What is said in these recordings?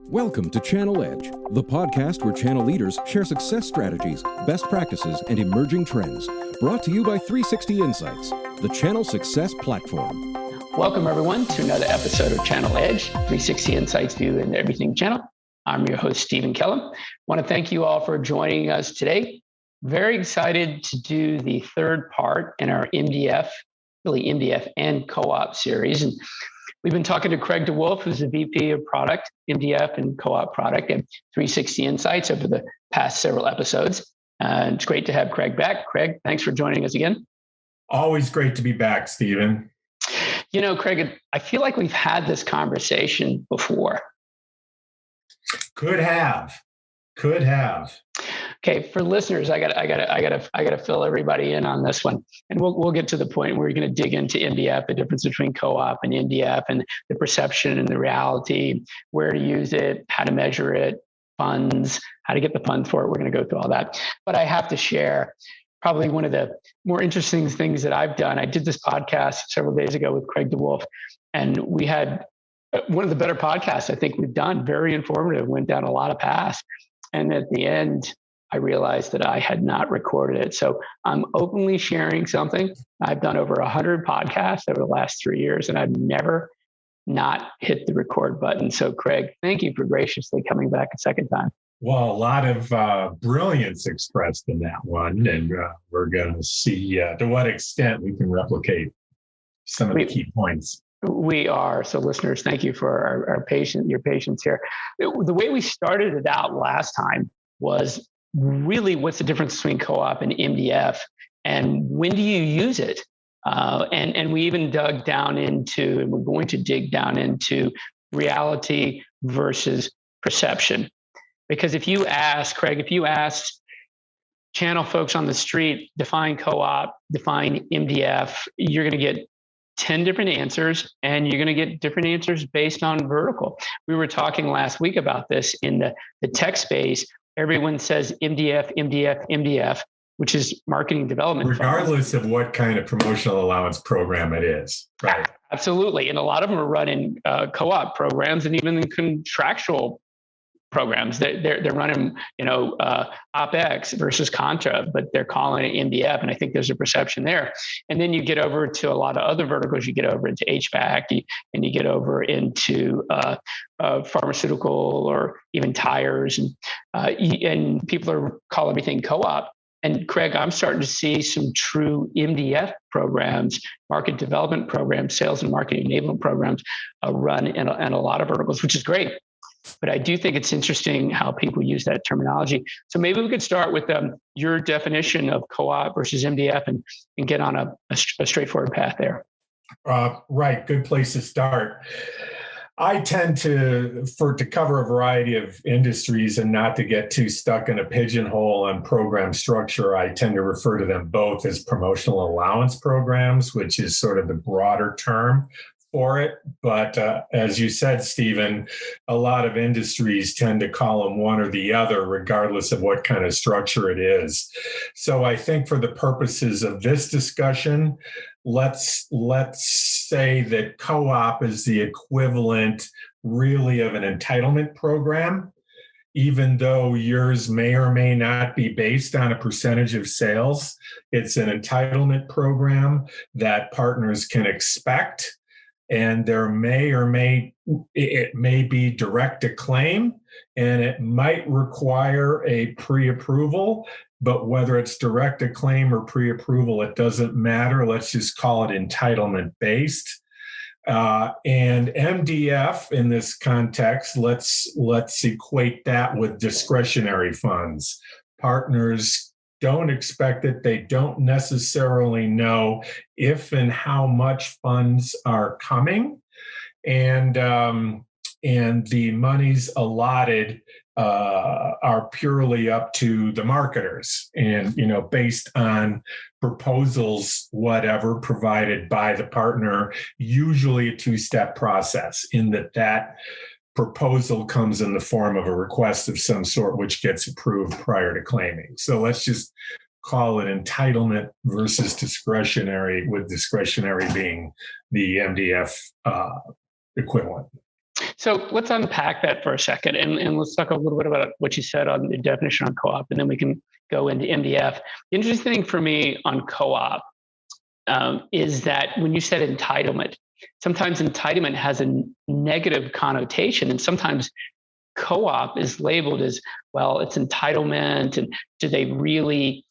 Welcome to Channel Edge, the podcast where channel leaders share success strategies, best practices, and emerging trends. Brought to you by 360 Insights, the channel success platform. Welcome, everyone, to another episode of Channel Edge, 360 Insights View into Everything channel. I'm your host, Stephen Kellum. I want to thank you all for joining us today. Very excited to do the third part in our MDF and CoOp series. And we've been talking to Craig DeWolf, who's the VP of Product, MDF and CoOp Product at 360 Insights over the past several episodes. It's great to have Craig back. Craig, thanks for joining us again. Always great to be back, Stephen. You know, Craig, I feel like we've had this conversation before. Could have. Okay, for listeners, I gotta fill everybody in on this one, and we'll get to the point where we're going to dig into MDF, the difference between CoOp and MDF, and the perception and the reality, where to use it, how to measure it, funds, how to get the funds for it. We're going to go through all that, but I have to share probably one of the more interesting things that I've done. I did this podcast several days ago with Craig DeWolf, and we had one of the better podcasts I think we've done. Very informative, went down a lot of paths, and at the end, I realized that I had not recorded it. So I'm openly sharing something. I've done over 100 podcasts over the last 3 years, and I've never not hit the record button. So Craig, thank you for graciously coming back a second time. Well, a lot of brilliance expressed in that one, and we're going to see to what extent we can replicate some of the key points. We are. So listeners, thank you for your patience here. The way we started it out last time was really what's the difference between CoOp and MDF, and when do you use it? And we even dug down into, and we're going to dig down into reality versus perception. Because if you ask, Craig, if you asked channel folks on the street, define CoOp, define MDF, you're going to get 10 different answers, and you're going to get different answers based on vertical. We were talking last week about this in the tech space. Everyone says MDF, which is marketing development. Regardless of what kind of promotional allowance program it is, right? Absolutely. And a lot of them are running CoOp programs and even contractual programs. They're running, OpEx versus Contra, but they're calling it MDF. And I think there's a perception there. And then you get over to a lot of other verticals. You get over into HVAC, and you get over into pharmaceutical or even tires. And people are calling everything CoOp. And Craig, I'm starting to see some true MDF programs, market development programs, sales and marketing enablement programs run in a lot of verticals, which is great. But I do think it's interesting how people use that terminology. So maybe we could start with your definition of CoOp versus MDF and get on a straightforward path there. Right. Good place to start. I tend to cover a variety of industries and not to get too stuck in a pigeonhole on program structure. I tend to refer to them both as promotional allowance programs, which is sort of the broader term for it. But as you said, Stephen, a lot of industries tend to call them one or the other, regardless of what kind of structure it is. So I think for the purposes of this discussion, let's say that CoOp is the equivalent really of an entitlement program, even though yours may or may not be based on a percentage of sales. It's an entitlement program that partners can expect. And there it may be direct to claim, and it might require a pre-approval, but whether it's direct to claim or pre-approval, it doesn't matter. Let's just call it entitlement based. And MDF in this context, let's equate that with discretionary funds. Partners don't expect it. They don't necessarily know if and how much funds are coming, and the monies allotted are purely up to the marketers, and based on proposals, whatever provided by the partner. Usually a two-step process in that proposal comes in the form of a request of some sort, which gets approved prior to claiming. So let's just call it entitlement versus discretionary, with discretionary being the MDF equivalent. So let's unpack that for a second, and let's talk a little bit about what you said on the definition on co-op, and then we can go into MDF. The interesting thing for me on co-op is that when you said entitlement, sometimes entitlement has a negative connotation, and sometimes co-op is labeled as, well, it's entitlement, and do they really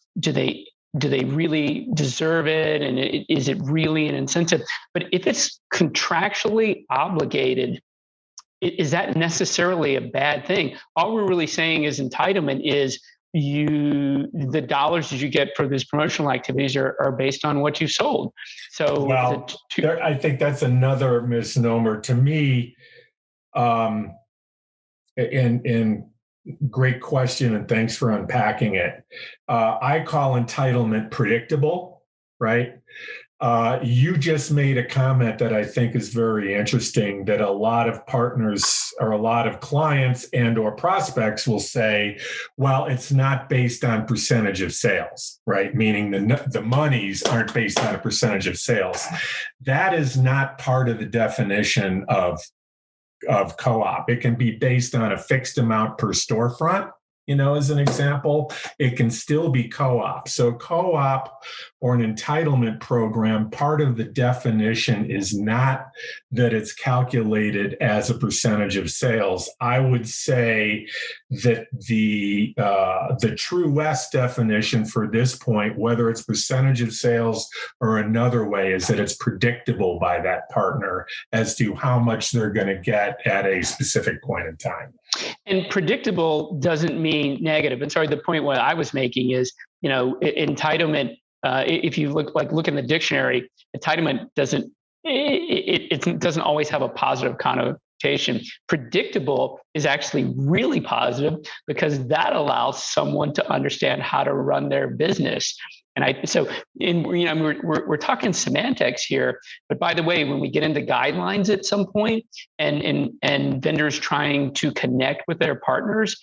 deserve it, and is it really an incentive? But if it's contractually obligated, is that necessarily a bad thing? All we're really saying is entitlement is the dollars that you get for these promotional activities are based on what you sold. So, well, I think that's another misnomer to me. And great question, and thanks for unpacking it. I call entitlement predictable, right? You just made a comment that I think is very interesting, that a lot of partners or a lot of clients and or prospects will say, well, it's not based on percentage of sales, right? Meaning the monies aren't based on a percentage of sales. That is not part of the definition of co-op. It can be based on a fixed amount per storefront. As an example, it can still be co-op. So co-op or an entitlement program, part of the definition is not that it's calculated as a percentage of sales. I would say that the true West definition for this point, whether it's percentage of sales or another way, is that it's predictable by that partner as to how much they're going to get at a specific point in time. And predictable doesn't mean negative. And sorry, the point what I was making is, entitlement. If you look in the dictionary, entitlement doesn't always have a positive connotation. Predictable is actually really positive because that allows someone to understand how to run their business. And we're talking semantics here, but by the way, when we get into guidelines at some point and vendors trying to connect with their partners,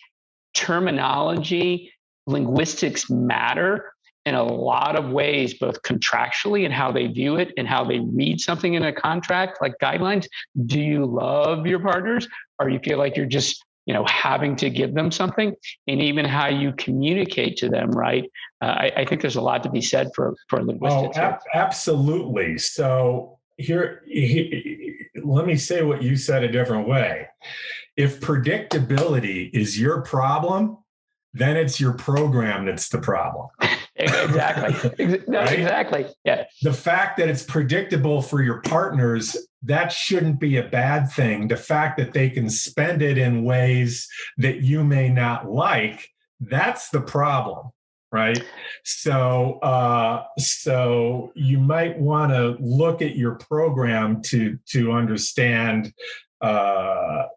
terminology, linguistics matter in a lot of ways, both contractually and how they view it and how they read something in a contract, like guidelines. Do you love your partners, or you feel like you're just having to give them something? And even how you communicate to them, right? I think there's a lot to be said for linguistics. Absolutely. So here, let me say what you said a different way. If predictability is your problem, then it's your program that's the problem. Exactly. Right? Exactly. Yeah. The fact that it's predictable for your partners, that shouldn't be a bad thing. The fact that they can spend it in ways that you may not like, that's the problem, right? So you might want to look at your program to understand, how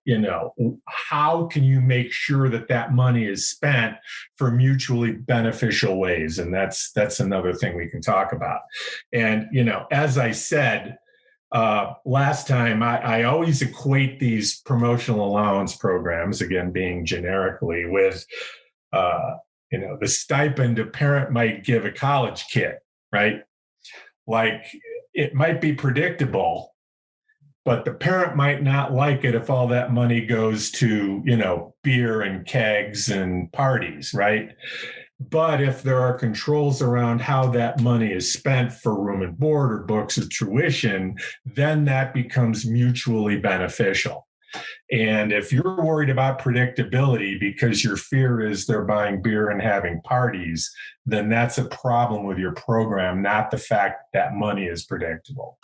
can you make sure that money is spent for mutually beneficial ways? And that's another thing we can talk about. And, as I said, last time, I always equate these promotional allowance programs, again, being generically, with, the stipend a parent might give a college kid, right? Like, it might be predictable, but the parent might not like it if all that money goes to, beer and kegs and parties, right? But if there are controls around how that money is spent for room and board or books or tuition, then that becomes mutually beneficial. And if you're worried about predictability because your fear is they're buying beer and having parties, then that's a problem with your program, not the fact that money is predictable.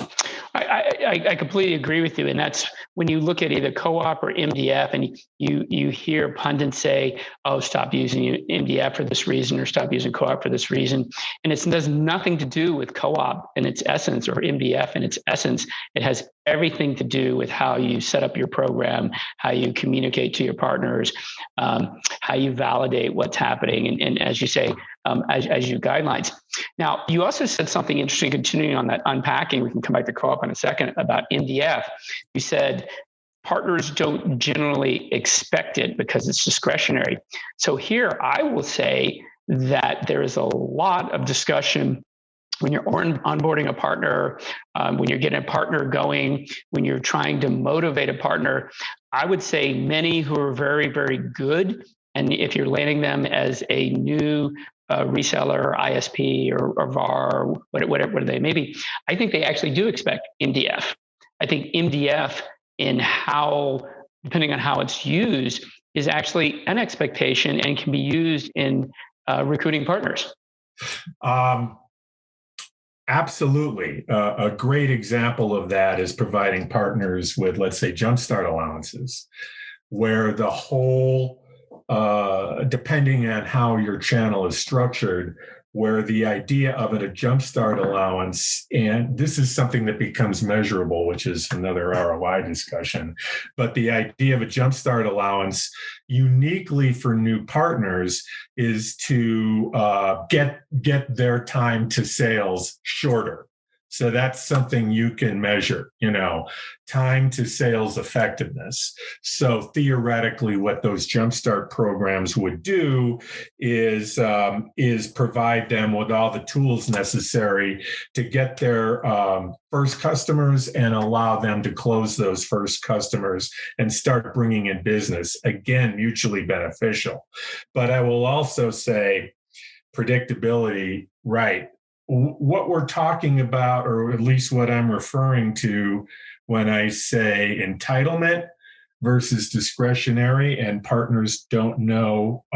I completely agree with you. And that's when you look at either co-op or MDF and you hear pundits say, oh, stop using MDF for this reason or stop using co-op for this reason. And it has nothing to do with co-op in its essence or MDF in its essence. It has everything to do with how you set up your program, how you communicate to your partners, how you validate what's happening. And as you say, as you guidelines. Now, you also said something interesting, continuing on that unpacking. We can come back to co-op in a second about MDF. You said partners don't generally expect it because it's discretionary. So here I will say that there is a lot of discussion when you're onboarding a partner, when you're getting a partner going, when you're trying to motivate a partner, I would say many who are very, very good. And if you're landing them as a new reseller or ISP or VAR, or whatever they may be, I think they actually do expect MDF. I think MDF depending on how it's used, is actually an expectation and can be used in recruiting partners. Absolutely. A great example of that is providing partners with, let's say, jumpstart allowances, where the whole, depending on how your channel is structured, where the idea of it, a jumpstart allowance, and this is something that becomes measurable, which is another ROI discussion, but the idea of a jumpstart allowance uniquely for new partners is to get their time to sales shorter. So that's something you can measure, time to sales effectiveness. So theoretically, what those jumpstart programs would do is provide them with all the tools necessary to get their first customers and allow them to close those first customers and start bringing in business. Again, mutually beneficial. But I will also say predictability, right? What we're talking about, or at least what I'm referring to when I say entitlement versus discretionary, and partners don't know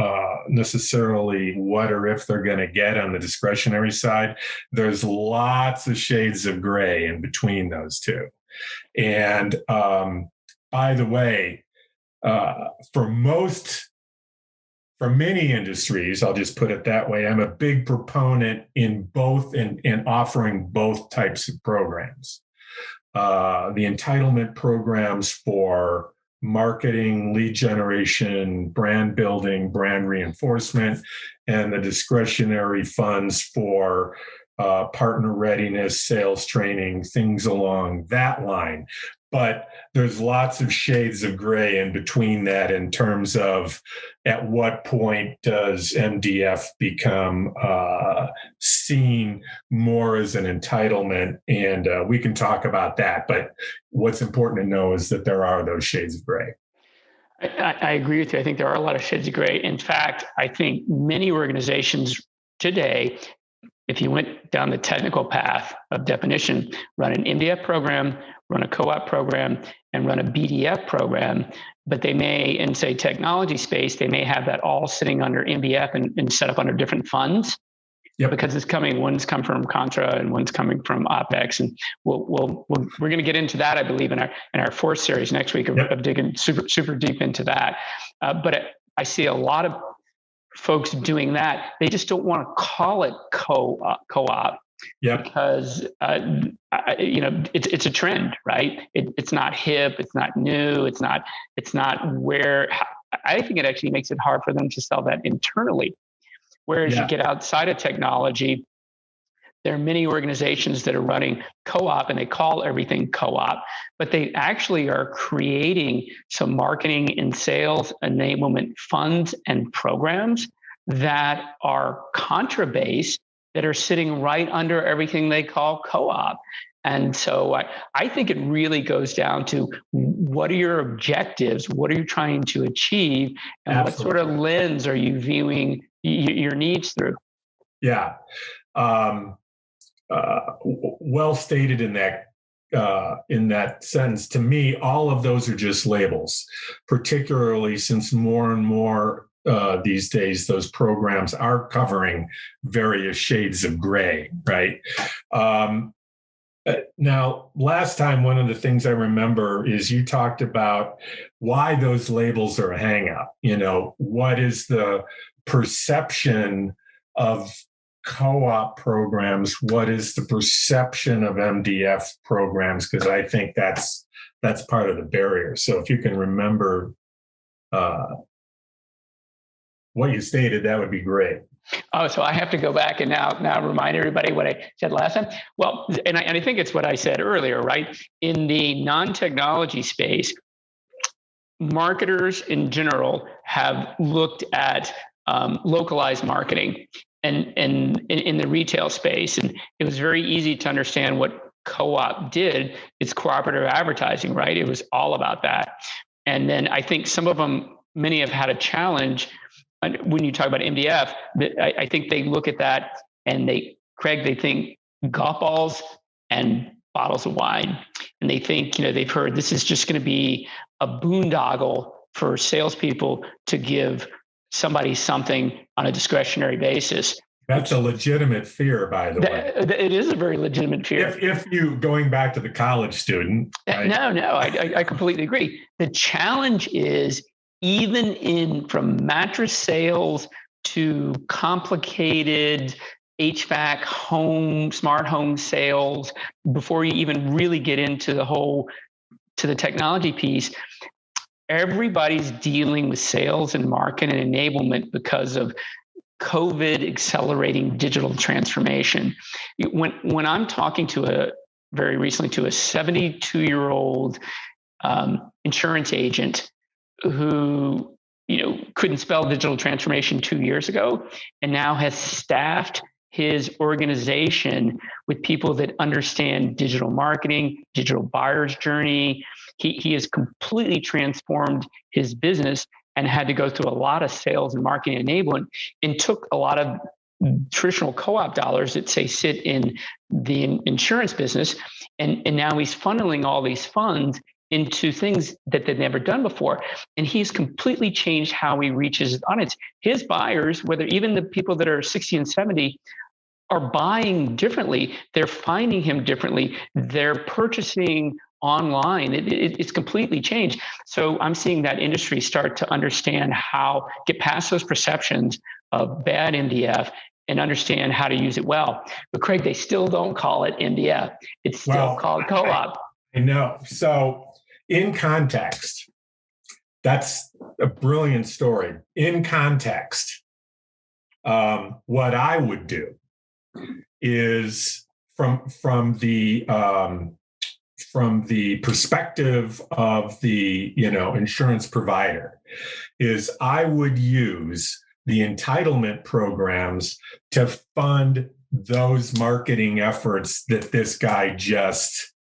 necessarily what or if they're going to get on the discretionary side, there's lots of shades of gray in between those two. And by the way, for many industries, I'll just put it that way, I'm a big proponent in offering both types of programs. The entitlement programs for marketing, lead generation, brand building, brand reinforcement, and the discretionary funds for partner readiness, sales training, things along that line. But there's lots of shades of gray in between that in terms of at what point does MDF become seen more as an entitlement? And we can talk about that. But what's important to know is that there are those shades of gray. I agree with you. I think there are a lot of shades of gray. In fact, I think many organizations today, if you went down the technical path of definition, run an MDF program, run a CoOp program, and run a BDF program, but they may, in say technology space, they may have that all sitting under MDF and set up under different funds. Yeah, because one's come from Contra and one's coming from OpEx, and we're going to get into that, I believe, in our fourth series next week of digging super deep into that. But I see a lot of folks doing that. They just don't want to call it co-op because it's a trend, right? It's not hip, it's not new, it's not where. I think it actually makes it hard for them to sell that internally. Whereas you get outside of technology, there are many organizations that are running co-op and they call everything co-op, but they actually are creating some marketing and sales enablement funds and programs that are contra-based that are sitting right under everything they call co-op. And so I think it really goes down to what are your objectives? What are you trying to achieve? And Absolutely. What sort of lens are you viewing your needs through? Yeah. Well stated in that sentence. To me, all of those are just labels, particularly since more and more these days, those programs are covering various shades of gray, right? Now, last time, one of the things I remember is you talked about why those labels are a hang-up. What is the perception of co-op programs? What is the perception of MDF programs? Because I think that's part of the barrier. So if you can remember what you stated, that would be great. Oh, so I have to go back and now remind everybody what I said last time. Well, and I think it's what I said earlier, right? In the non-technology space, marketers in general have looked at localized marketing and in the retail space, and it was very easy to understand what co-op did. It's cooperative advertising, right? It was all about that. And then I think some of them, many have had a challenge. When you talk about MDF, I think they look at that and they think golf balls and bottles of wine. And they think, they've heard this is just going to be a boondoggle for salespeople to give somebody something on a discretionary basis. That's a legitimate fear, by the way. It is a very legitimate fear. If you, going back to the college student. Right? No, I completely agree. The challenge is even from mattress sales to complicated HVAC smart home sales, before you even really get into the technology piece, everybody's dealing with sales and marketing and enablement because of COVID accelerating digital transformation. When I'm talking very recently to a 72-year-old insurance agent who couldn't spell digital transformation 2 years ago, and now has staffed his organization with people that understand digital marketing, digital buyer's journey. He has completely transformed his business and had to go through a lot of sales and marketing enablement, and took a lot of traditional co-op dollars that sit in the insurance business. And now he's funneling all these funds into things that they've never done before. And he's completely changed how he reaches his audience. His buyers, whether even the people that are 60 and 70, are buying differently. They're finding him differently. They're purchasing online. It's completely changed. So I'm seeing that industry start to understand get past those perceptions of bad MDF and understand how to use it well. But Craig, they still don't call it MDF. It's still called co-op. I know. So in context, that's a brilliant story. In context, what I would do is from the perspective of the insurance provider, is I would use the entitlement programs to fund those marketing efforts that this guy just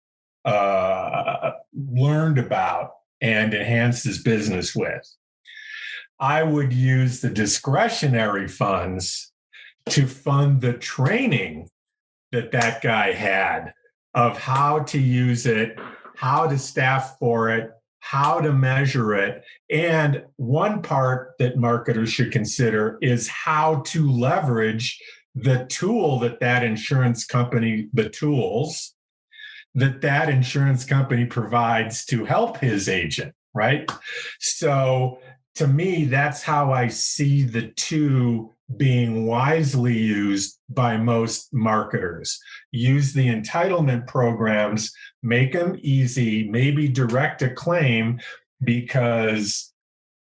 learned about and enhanced his business with. I would use the discretionary funds to fund the training that guy had of how to use it, how to staff for it, how to measure it. And one part that marketers should consider is how to leverage the tool that insurance company, the tools that insurance company provides to help his agent, right? So to me, that's how I see the two being wisely used by most marketers. Use the entitlement programs, make them easy, maybe direct a claim, because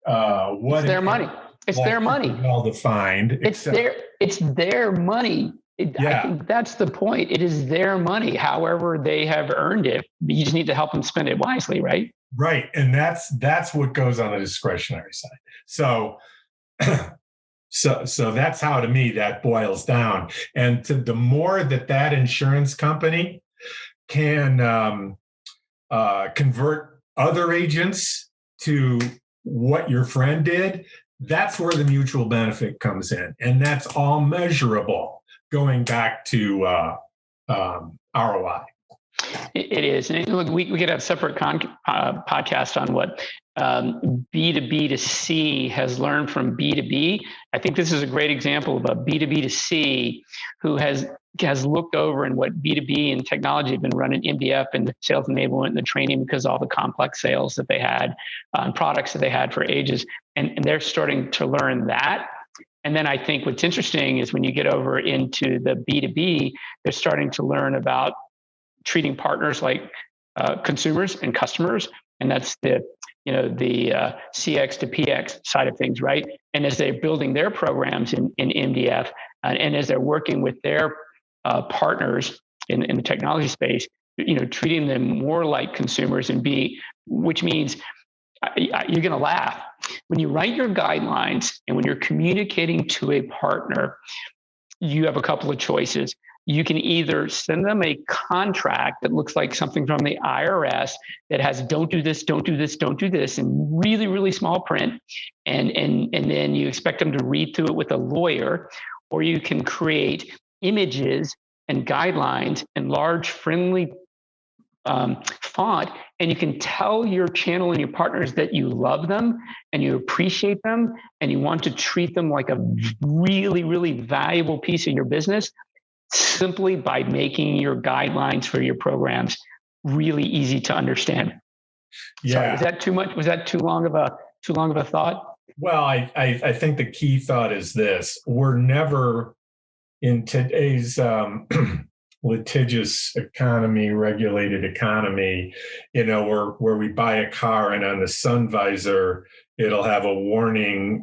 it's their money. It's their money. Well defined. It's their money. I think that's the point. It is their money. However they have earned it, you just need to help them spend it wisely, right? Right, and that's what goes on the discretionary side. So that's how, to me, that boils down. And the more that insurance company can convert other agents to what your friend did, that's where the mutual benefit comes in, and that's all measurable. Going back to ROI. It is. And look, we could have a separate podcast on what B2B to C has learned from B2B. I think this is a great example of a B2B to C who has looked over and what B2B and technology have been running MDF and the sales enablement and the training, because of all the complex sales that they had on products that they had for ages. And they're starting to learn that. And then I think what's interesting is when you get over into the B2B, they're starting to learn about treating partners like consumers and customers. And that's the CX to PX side of things, right? And as they're building their programs in MDF, and as they're working with their partners in the technology space, treating them more like consumers which means you're going to laugh. When you write your guidelines and when you're communicating to a partner, you have a couple of choices. you can either send them a contract that looks like something from the IRS that has don't do this, don't do this, don't do this in really, really small print. And then you expect them to read through it with a lawyer, or you can create images and guidelines in large, friendly font, and you can tell your channel and your partners that you love them and you appreciate them and you want to treat them like a really, really valuable piece of your business, simply by making your guidelines for your programs really easy to understand. Yeah. Sorry, was that too much? Was that too long of a thought? Well, I think the key thought is this: we're never, in today's litigious economy, regulated economy, where we buy a car and on the sun visor, it'll have a warning,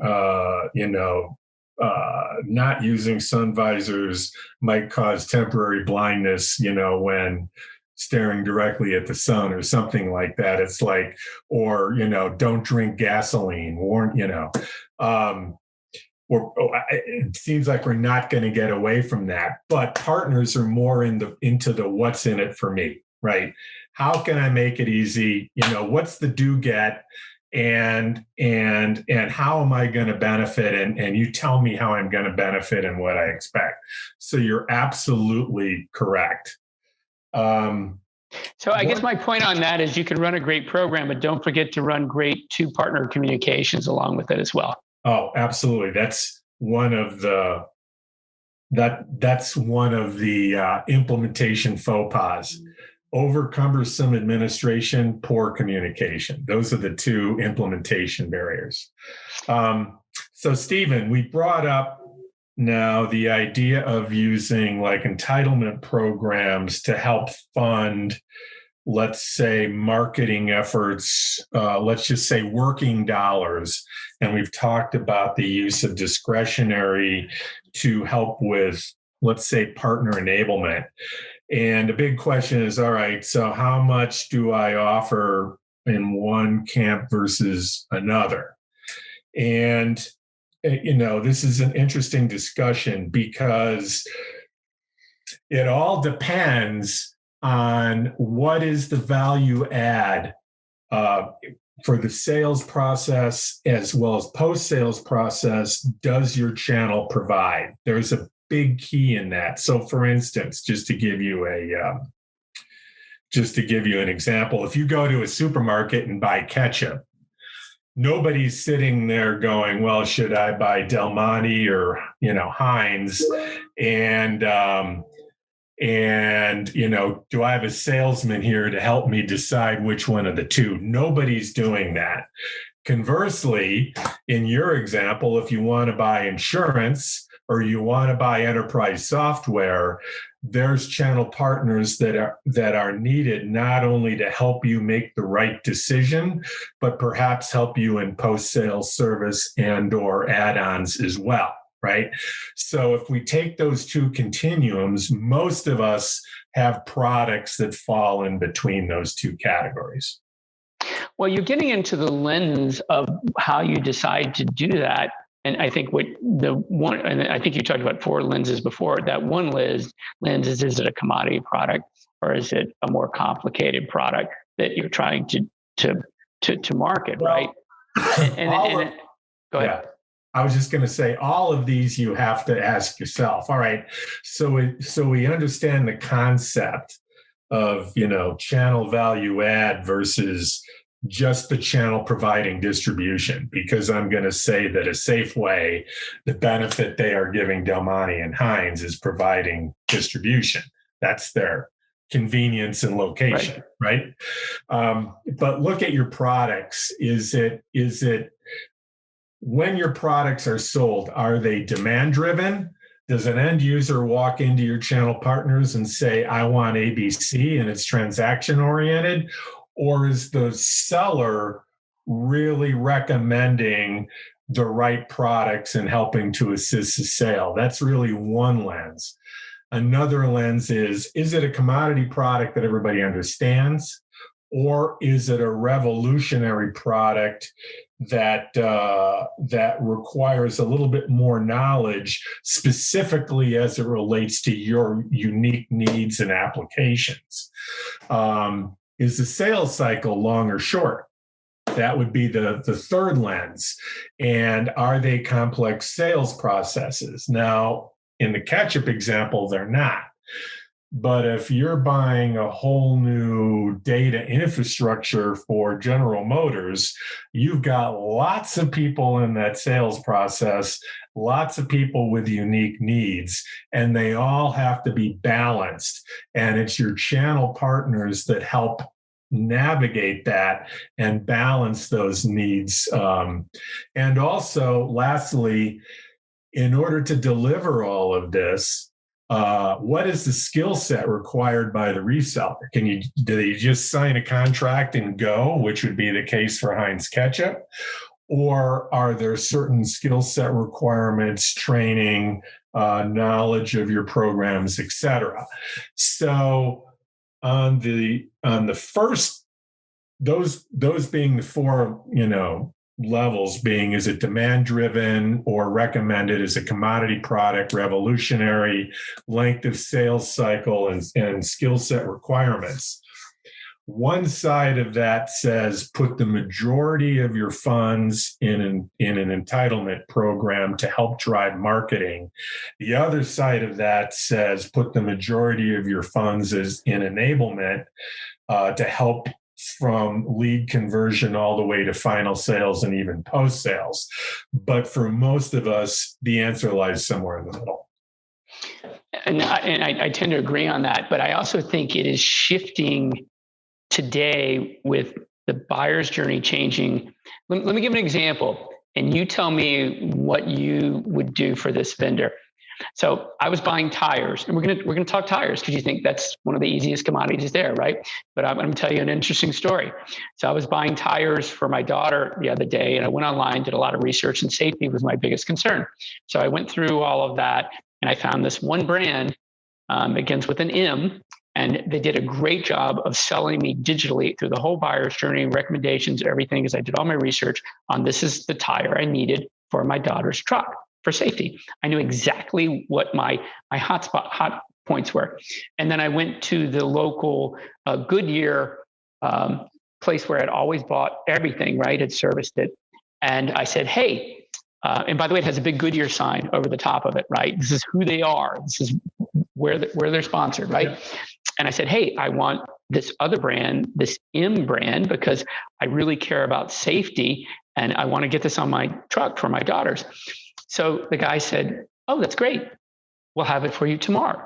not using sun visors might cause temporary blindness, when staring directly at the sun or something like that. It's like, or, don't drink gasoline, it seems like we're not going to get away from that, but partners are more into the what's in it for me, right? How can I make it easy? What's the do get, and how am I going to benefit? And you tell me how I'm going to benefit and what I expect. So you're absolutely correct. So I guess my point on that is you can run a great program, but don't forget to run great partner communications along with it as well. Oh, absolutely. That's one of the implementation faux pas. Over cumbersome administration, poor communication. Those are the two implementation barriers. So Stephen, we brought up now the idea of using like entitlement programs to help fund, let's say, marketing efforts, let's just say working dollars. And we've talked about the use of discretionary to help with, let's say, partner enablement. And the big question is, all right, so how much do I offer in one camp versus another? And, this is an interesting discussion because it all depends on what is the value add for the sales process as well as post-sales process does your channel provide. There's a big key in that. So for instance, just to give you an example, if you go to a supermarket and buy ketchup, nobody's sitting there going, well, should I buy Del Monte or, Heinz? And do I have a salesman here to help me decide which one of the two? Nobody's doing that. Conversely, in your example, if you want to buy insurance or you want to buy enterprise software, there's channel partners that are needed not only to help you make the right decision, but perhaps help you in post-sales service and or add-ons as well, right? So if we take those two continuums, most of us have products that fall in between those two categories. Well, you're getting into the lens of how you decide to do that. And I think and I think you talked about 4 lenses before. That one lens is it a commodity product or is it a more complicated product that you're trying to market, well, right? Go ahead. Yeah. I was just going to say, all of these you have to ask yourself. All right, so we understand the concept of channel value add versus just the channel providing distribution, because I'm going to say that a Safeway, the benefit they are giving Del Monte and Heinz is providing distribution. That's their convenience and location, right? But look at your products. Is it when your products are sold, are they demand driven? Does an end user walk into your channel partners and say, I want ABC, and it's transaction oriented? Or is the seller really recommending the right products and helping to assist the sale? That's really one lens. Another lens is it a commodity product that everybody understands? Or is it a revolutionary product that requires a little bit more knowledge, specifically as it relates to your unique needs and applications. Is the sales cycle long or short? That would be the third lens. And are they complex sales processes? Now, in the ketchup example, they're not. But if you're buying a whole new data infrastructure for General Motors, you've got lots of people in that sales process, lots of people with unique needs, and they all have to be balanced. And it's your channel partners that help navigate that and balance those needs. And also, lastly, in order to deliver all of this, what is the skill set required by the reseller? Do they just sign a contract and go, which would be the case for Heinz Ketchup? Or are there certain skill set requirements, training, knowledge of your programs, et cetera? So on the first, those being the four, levels being, is it demand driven or recommended? Is it commodity product, revolutionary, length of sales cycle, and skill set requirements? One side of that says put the majority of your funds in an entitlement program to help drive marketing. The other side of that says put the majority of your funds in enablement to help from lead conversion all the way to final sales and even post sales. But for most of us, the answer lies somewhere in the middle. And I tend to agree on that, but I also think it is shifting today with the buyer's journey changing. Let me give an example, and you tell me what you would do for this vendor. So I was buying tires, and we're gonna talk tires because you think that's one of the easiest commodities there, right? But I'm going to tell you an interesting story. So I was buying tires for my daughter the other day, and I went online, did a lot of research, and safety was my biggest concern. So I went through all of that, and I found this one brand, begins with an M, and they did a great job of selling me digitally through the whole buyer's journey, recommendations, everything, as I did all my research on this is the tire I needed for my daughter's truck. For safety, I knew exactly what my hot points were. And then I went to the local Goodyear place where I'd always bought everything, right? Had serviced it. And I said, hey, and by the way, it has a big Goodyear sign over the top of it, right? This is who they are. This is where they're sponsored, right? Yeah. And I said, hey, I want this other brand, this M brand, because I really care about safety and I want to get this on my truck for my daughters. So the guy said, oh, that's great. We'll have it for you tomorrow.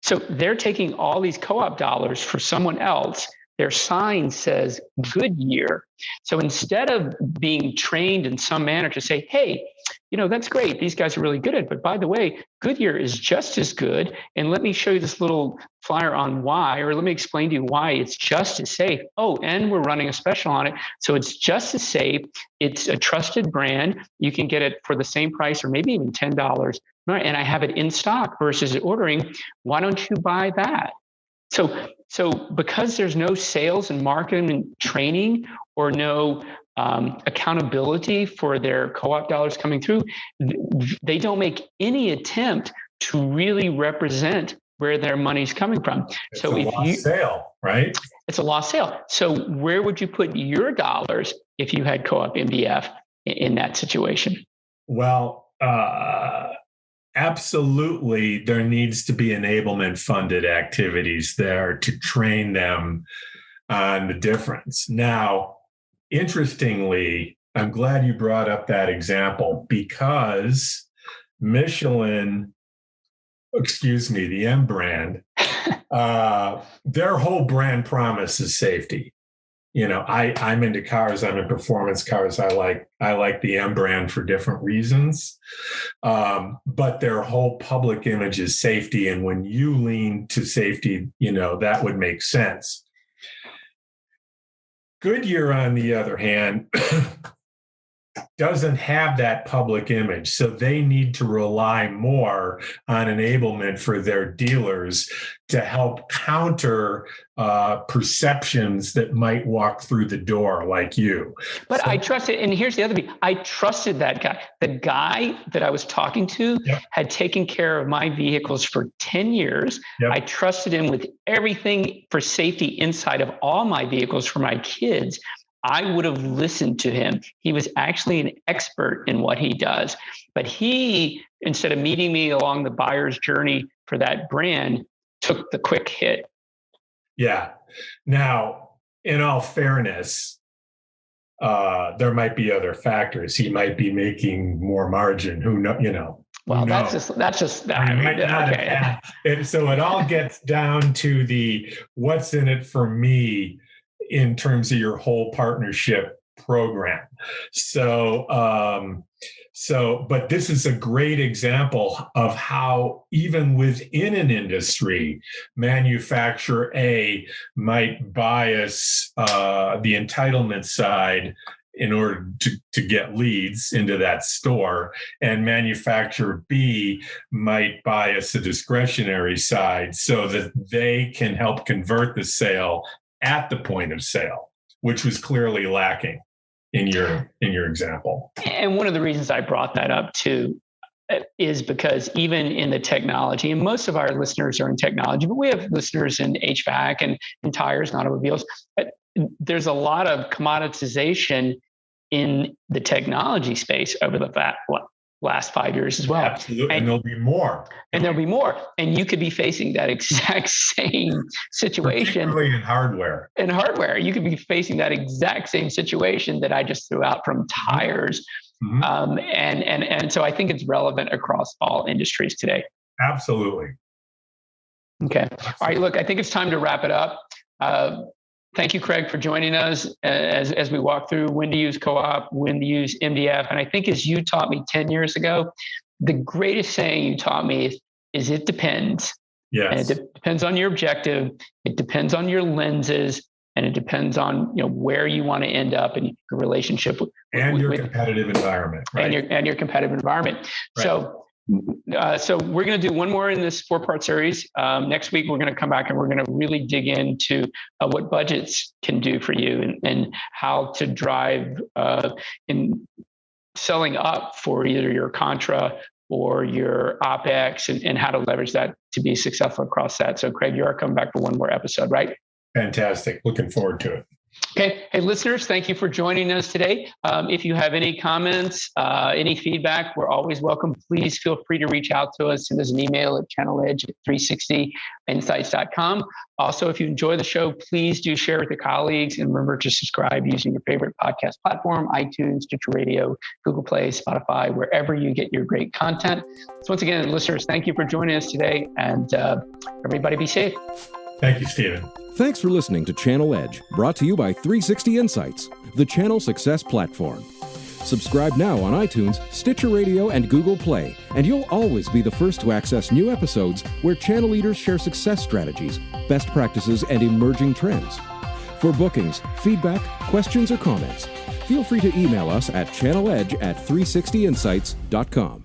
So they're taking all these co-op dollars for someone else. Their sign says Goodyear. So instead of being trained in some manner to say, hey, that's great. These guys are really good at it. But by the way, Goodyear is just as good. And let me show you this little flyer on why, or let me explain to you why it's just as safe. Oh, and we're running a special on it. So it's just as safe. It's a trusted brand. You can get it for the same price or maybe even $10. Right? And I have it in stock versus ordering. Why don't you buy that? So because there's no sales and marketing and training or no accountability for their co-op dollars coming through, they don't make any attempt to really represent where their money's coming from. It's a lost sale, right? It's a lost sale. So where would you put your dollars if you had co-op MDF in that situation? Well, absolutely, there needs to be enablement funded activities there to train them on the difference. Now, interestingly, I'm glad you brought up that example because the M brand, their whole brand promise is safety. I'm into cars. I'm in performance cars. I like the M brand for different reasons. But their whole public image is safety. And when you lean to safety, that would make sense. Goodyear, on the other hand, doesn't have that public image. So they need to rely more on enablement for their dealers to help counter perceptions that might walk through the door like you. But I trusted, and here's the other thing, I trusted that guy. The guy that I was talking to had taken care of my vehicles for 10 years. I trusted him with everything for safety inside of all my vehicles for my kids. I would have listened to him. He was actually an expert in what he does. But he, instead of meeting me along the buyer's journey for that brand, took the quick hit. Yeah. Now, in all fairness, there might be other factors. He might be making more margin. Who know? Well, that's just. I mean, okay. So it all gets down to the what's in it for me in terms of your whole partnership program. But this is a great example of how even within an industry, manufacturer A might bias the entitlement side in order to get leads into that store, and manufacturer B might bias the discretionary side so that they can help convert the sale at the point of sale, which was clearly lacking in your example. And one of the reasons I brought that up too is because even in the technology, and most of our listeners are in technology, but we have listeners in HVAC and in tires and automobiles, but there's a lot of commoditization in the technology space over the last 5 years as well. Absolutely. And there'll be more. And you could be facing that exact same situation. Particularly in hardware. You could be facing that exact same situation that I just threw out from tires. Mm-hmm. And so I think it's relevant across all industries today. Absolutely. Okay. All right. Look, I think it's time to wrap it up. Thank you, Craig, for joining us as we walk through when to use CoOp, when to use MDF. And I think as you taught me 10 years ago, the greatest saying you taught me is it depends. Yes. And it depends on your objective. It depends on your lenses. And it depends on where you want to end up in your relationship with your competitive environment. Right? And your competitive environment. Right. So we're going to do one more in this 4-part series. Next week, we're going to come back and we're going to really dig into what budgets can do for you and how to drive in selling up for either your contra or your OpEx and how to leverage that to be successful across that. So Craig, you are coming back for one more episode, right? Fantastic. Looking forward to it. Okay. Hey, listeners, thank you for joining us today. If you have any comments, any feedback, we're always welcome. Please feel free to reach out to us. Send us an email at channeledge@360insights.com. Also, if you enjoy the show, please do share with your colleagues and remember to subscribe using your favorite podcast platform, iTunes, Stitcher Radio, Google Play, Spotify, wherever you get your great content. So once again, listeners, thank you for joining us today, and everybody be safe. Thank you, Stephen. Thanks for listening to Channel Edge, brought to you by 360 Insights, the channel success platform. Subscribe now on iTunes, Stitcher Radio, and Google Play, and you'll always be the first to access new episodes where channel leaders share success strategies, best practices, and emerging trends. For bookings, feedback, questions, or comments, feel free to email us at channeledge@360insights.com.